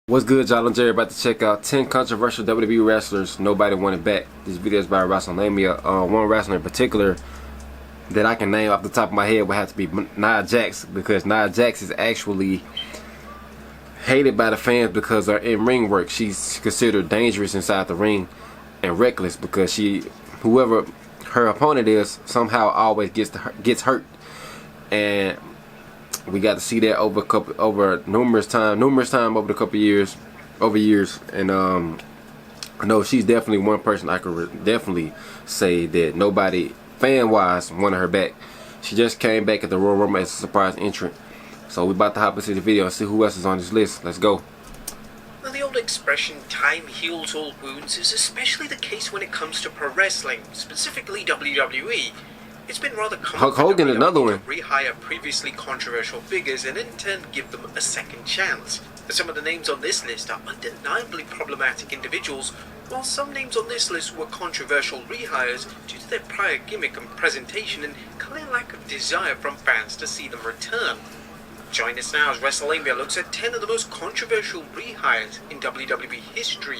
What's good, y'all? I'm Jerry, about to check out 10 controversial WWE wrestlers nobody wanted back. This video is by WrestleLamia. One wrestler in particular that I can name off the top of my head would have to be Nia Jax, because Nia Jax is actually hated by the fans because her in-ring work. She's considered dangerous inside the ring and reckless because whoever her opponent is, somehow always gets hurt. And we got to see that over numerous time over the couple years, and I know she's definitely one person I could definitely say that nobody fan-wise wanted her back. She just came back at the Royal Rumble as a surprise entrant. So we about to hop into the video and see who else is on this list. Let's go. Now, the old expression, time heals all wounds, is especially the case when it comes to pro wrestling, specifically WWE. It's been rather common Hulk Hogan, another one, to rehire previously controversial figures and in turn give them a second chance. Some of the names on this list are undeniably problematic individuals, while some names on this list were controversial rehires due to their prior gimmick and presentation and clear lack of desire from fans to see them return. Join us now as WrestleLamia looks at 10 of the most controversial rehires in WWE history.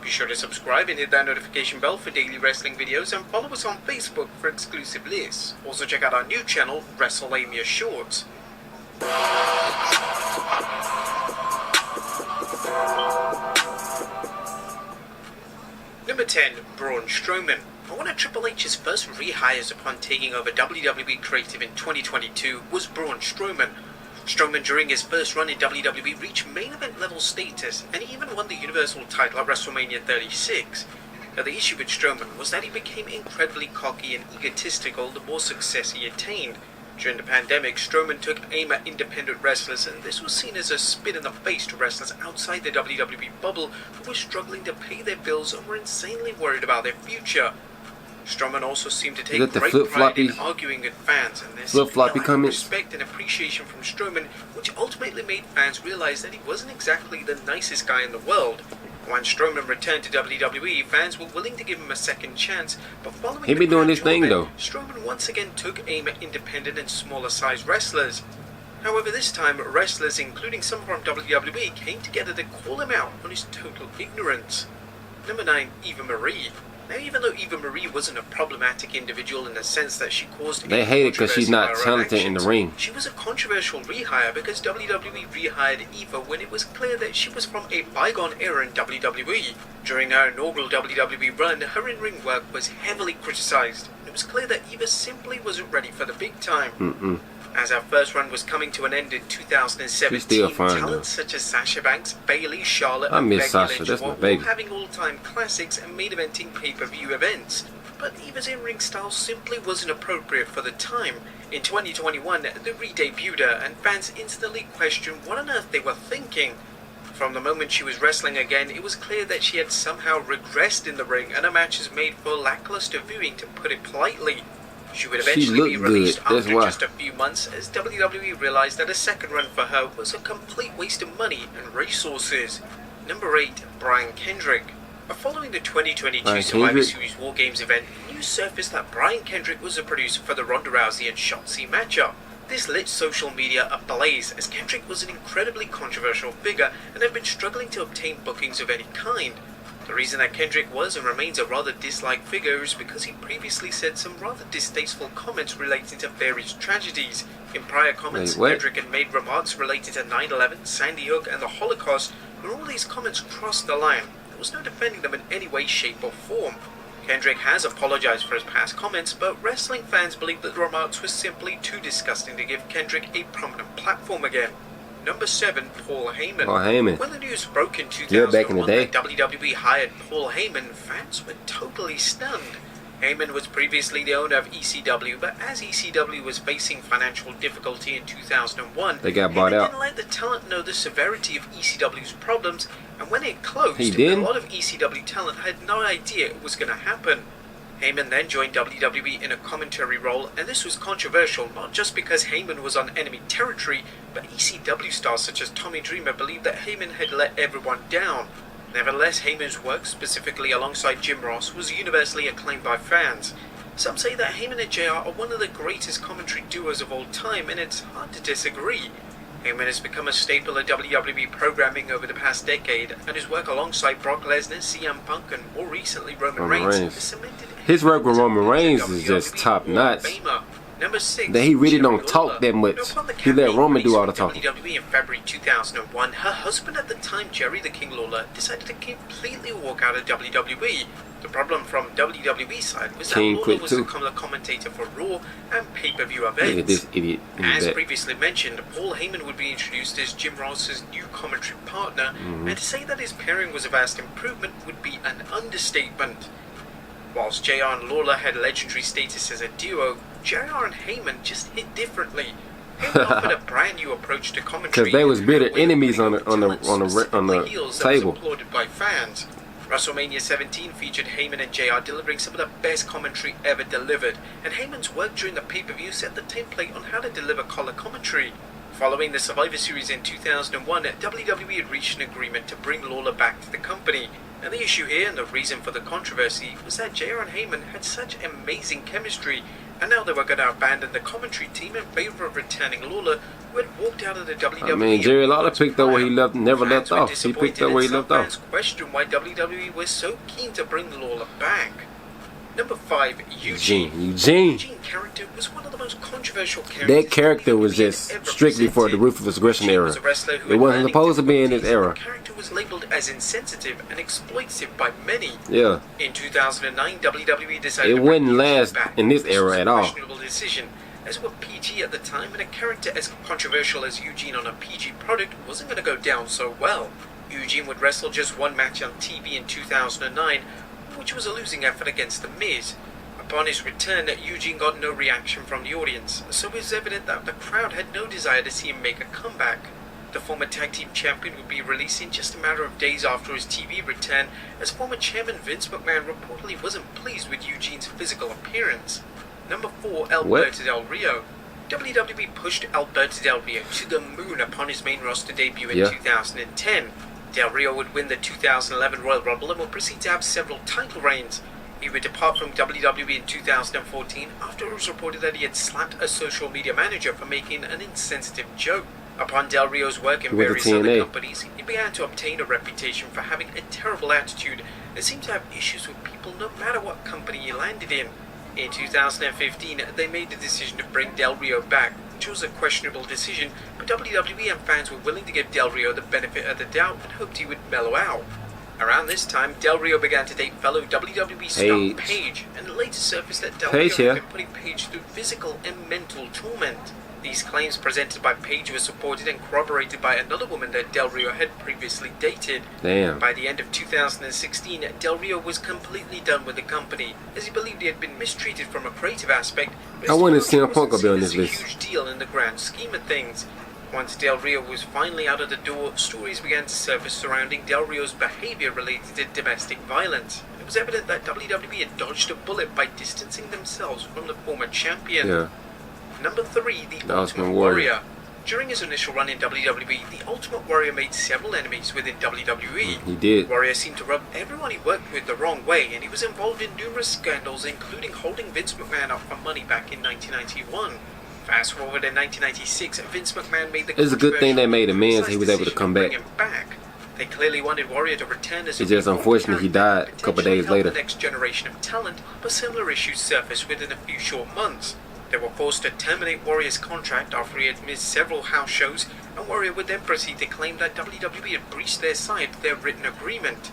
Be sure to subscribe and hit that notification bell for daily wrestling videos, and follow us on Facebook for exclusive lists. Also check out our new channel, WrestleLamia Shorts. Number 10. Braun Strowman. One of Triple H's first rehires upon taking over WWE Creative in 2022 was Braun Strowman. Strowman, during his first run in WWE, reached main event level status, and he even won the Universal title at WrestleMania 36. Now, the issue with Strowman was that he became incredibly cocky and egotistical the more success he attained. During the pandemic, Strowman took aim at independent wrestlers, and this was seen as a spit in the face to wrestlers outside the WWE bubble who were struggling to pay their bills and were insanely worried about their future. Strowman also seemed to take great pride in arguing with fans, and there's respect and appreciation from Strowman, which ultimately made fans realize that he wasn't exactly the nicest guy in the world. When Strowman returned to WWE, fans were willing to give him a second chance, but following he been doing this thing though. Strowman once again took aim at independent and smaller sized wrestlers. However, this time wrestlers, including some from WWE, came together to call him out on his total ignorance. Number 9. Eva Marie. Now, even though Eva Marie wasn't a problematic individual in the sense that she caused they hate it because she's not talented in the ring, she was a controversial rehire because WWE rehired Eva when it was clear that she was from a bygone era in WWE. During her inaugural WWE run, her in-ring work was heavily criticized. It was clear that Eva simply wasn't ready for the big time. As her first run was coming to an end in 2017, talents such as Sasha Banks, Bayley, Charlotte, and Becky Lynch were all having all-time classics and main-eventing pay-per-view events. But Eva's in-ring style simply wasn't appropriate for the time. In 2021, they re-debuted her, and fans instantly questioned what on earth they were thinking. From the moment she was wrestling again, it was clear that she had somehow regressed in the ring, and her matches made for lackluster viewing, to put it politely. She would eventually be released after just a few months, as WWE realized that a second run for her was a complete waste of money and resources. Number 8. Brian Kendrick. Following the 2022 Survivor Series War Games event, news surfaced that Brian Kendrick was a producer for the Ronda Rousey and Shotzi matchup. This lit social media ablaze, as Kendrick was an incredibly controversial figure and had been struggling to obtain bookings of any kind. The reason that Kendrick was and remains a rather disliked figure is because he previously said some rather distasteful comments relating to various tragedies. In prior comments, Kendrick had made remarks related to 9/11, Sandy Hook, and the Holocaust, and all these comments crossed the line. There was no defending them in any way, shape, or form. Kendrick has apologized for his past comments, but wrestling fans believe that the remarks were simply too disgusting to give Kendrick a prominent platform again. Number 7. Paul Heyman. When the news broke in 2001 that WWE hired Paul Heyman, fans were totally stunned. Heyman was previously the owner of ECW, but as ECW was facing financial difficulty in 2001, they got bought out. Didn't let the talent know the severity of ECW's problems, and when it closed, a lot of ECW talent had no idea it was going to happen. Heyman then joined WWE in a commentary role, and this was controversial not just because Heyman was on enemy territory, but ECW stars such as Tommy Dreamer believed that Heyman had let everyone down. Nevertheless, Heyman's work, specifically alongside Jim Ross, was universally acclaimed by fans. Some say that Heyman and JR are one of the greatest commentary duos of all time, and it's hard to disagree. Heyman has become a staple of WWE programming over the past decade, and his work alongside Brock Lesnar, CM Punk, and more recently Roman Reigns has cemented his work with Roman Reigns is just top notch. Number 6, that he really don't talk that much. He let Roman do all the talking. WWE in February 2001, her husband at the time, Jerry the King Lawler, decided to completely walk out of WWE. The problem from WWE side was that Lawler was a commentator for Raw and pay-per-view events. Look at this idiot. As previously mentioned, Paul Heyman would be introduced as Jim Ross's new commentary partner, and to say that his pairing was a vast improvement would be an understatement. Whilst JR and Lawler had legendary status as a duo, JR and Heyman just hit differently. Heyman offered a brand new approach to commentary because they was bitter enemies on the table. Applauded by fans. WrestleMania 17 featured Heyman and JR delivering some of the best commentary ever delivered, and Heyman's work during the pay-per-view set the template on how to deliver color commentary. Following the Survivor Series in 2001, WWE had reached an agreement to bring Lawler back to the company. And the issue here, and the reason for the controversy, was that JR and Heyman had such amazing chemistry, and now they were going to abandon the commentary team in favor of returning Lawler, who had walked out of the WWE. I mean, Jerry Lawler picked up where he never left off. He picked up where he left off. Fans questioned why WWE was so keen to bring Lawler back. Number 5, Eugene. Eugene's character was one of the most controversial characters. That character was just strictly for the Ruthless Aggression era. It wasn't supposed to be in this era. The character was labeled as insensitive and exploitative by many. Yeah. In 2009, WWE decided it wouldn't last in this era at all. Questionable decision, as it was PG at the time, and a character as controversial as Eugene on a PG product wasn't going to go down so well. Eugene would wrestle just one match on TV in 2009, which was a losing effort against The Miz. Upon his return, Eugene got no reaction from the audience, so it was evident that the crowd had no desire to see him make a comeback. The former tag team champion would be released in just a matter of days after his TV return, as former chairman Vince McMahon reportedly wasn't pleased with Eugene's physical appearance. Number 4, Alberto Del Rio. WWE pushed Alberto Del Rio to the moon upon his main roster debut in 2010. Del Rio would win the 2011 Royal Rumble and would proceed to have several title reigns. He would depart from WWE in 2014 after it was reported that he had slapped a social media manager for making an insensitive joke. Upon Del Rio's work in various other companies, he began to obtain a reputation for having a terrible attitude and seemed to have issues with people no matter what company he landed in. In 2015, they made the decision to bring Del Rio back, which was a questionable decision, but WWE and fans were willing to give Del Rio the benefit of the doubt and hoped he would mellow out. Around this time, Del Rio began to date fellow WWE star Paige, and it later surfaced that Del Rio had been putting Paige through physical and mental torment. These claims presented by Paige were supported and corroborated by another woman that Del Rio had previously dated. Damn. By the end of 2016, Del Rio was completely done with the company, as he believed he had been mistreated from a creative aspect. I wanted to see CM Punk be on this list. It was a huge deal in the grand scheme of things. Once Del Rio was finally out of the door, stories began to surface surrounding Del Rio's behavior related to domestic violence. It was evident that WWE had dodged a bullet by distancing themselves from the former champion. Yeah. Number 3, the Ultimate Warrior. During his initial run in WWE, the Ultimate Warrior made several enemies within WWE. He did. Warrior seemed to rub everyone he worked with the wrong way, and he was involved in numerous scandals, including holding Vince McMahon up for money back in 1991. Fast forward in 1996, Vince McMahon made the It's a good thing they made amends. He was able to come back. They clearly wanted Warrior to return as it's just unfortunate he died a couple days later. The next generation of talent, but similar issues surfaced within a few short months. They were forced to terminate Warrior's contract after he had missed several house shows, and Warrior would then proceed to claim that WWE had breached their side of their written agreement.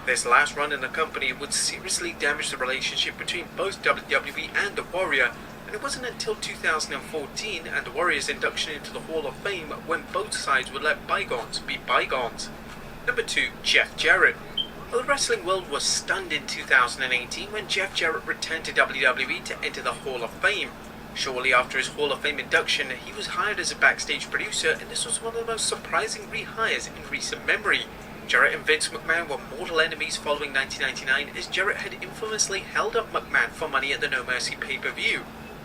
This last run in the company would seriously damage the relationship between both WWE and the Warrior, and it wasn't until 2014 and the Warrior's induction into the Hall of Fame when both sides would let bygones be bygones. Number 2, Jeff Jarrett. Well, the wrestling world was stunned in 2018 when Jeff Jarrett returned to WWE to enter the Hall of Fame. Shortly after his Hall of Fame induction, he was hired as a backstage producer, and this was one of the most surprising rehires in recent memory. Jarrett and Vince McMahon were mortal enemies following 1999, as Jarrett had infamously held up McMahon for money at the No Mercy pay-per-view.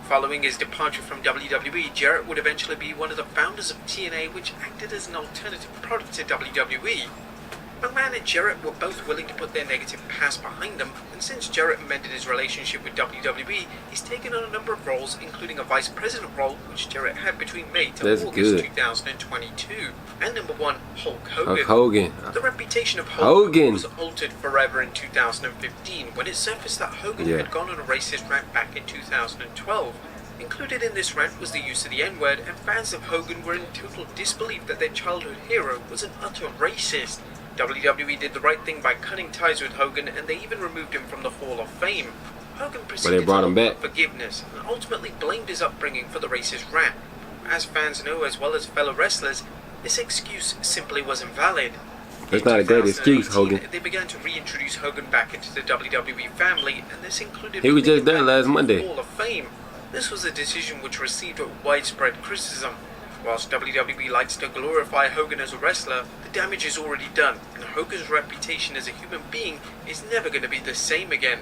Following his departure from WWE, Jarrett would eventually be one of the founders of TNA, which acted as an alternative product to WWE. McMahon and Jarrett were both willing to put their negative past behind them, and since Jarrett amended his relationship with WWE, he's taken on a number of roles, including a vice president role, which Jarrett had between May to August 2022. And number 1, Hulk Hogan. The reputation of Hulk Hogan was altered forever in 2015 when it surfaced that Hogan had gone on a racist rant back in 2012. Included in this rant was the use of the N-word, and fans of Hogan were in total disbelief that their childhood hero was an utter racist. WWE did the right thing by cutting ties with Hogan, and they even removed him from the Hall of Fame. Hogan proceeded to offer forgiveness and ultimately blamed his upbringing for the racist rant. As fans know, as well as fellow wrestlers, this excuse simply wasn't valid. That's not a great excuse, Hogan. They began to reintroduce Hogan back into the WWE family, and this included he was just there last Monday. Hall of Fame. This was a decision which received widespread criticism. Whilst WWE likes to glorify Hogan as a wrestler, the damage is already done, and Hogan's reputation as a human being is never going to be the same again.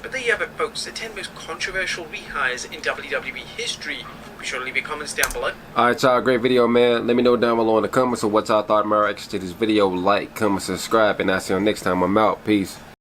But there you have it, folks, the 10 most controversial rehires in WWE history. Be sure to leave your comments down below. Alright, y'all, great video, man. Let me know down below in the comments of what y'all thought of my reaction to this video. Like, comment, subscribe, and I'll see you next time. I'm out. Peace.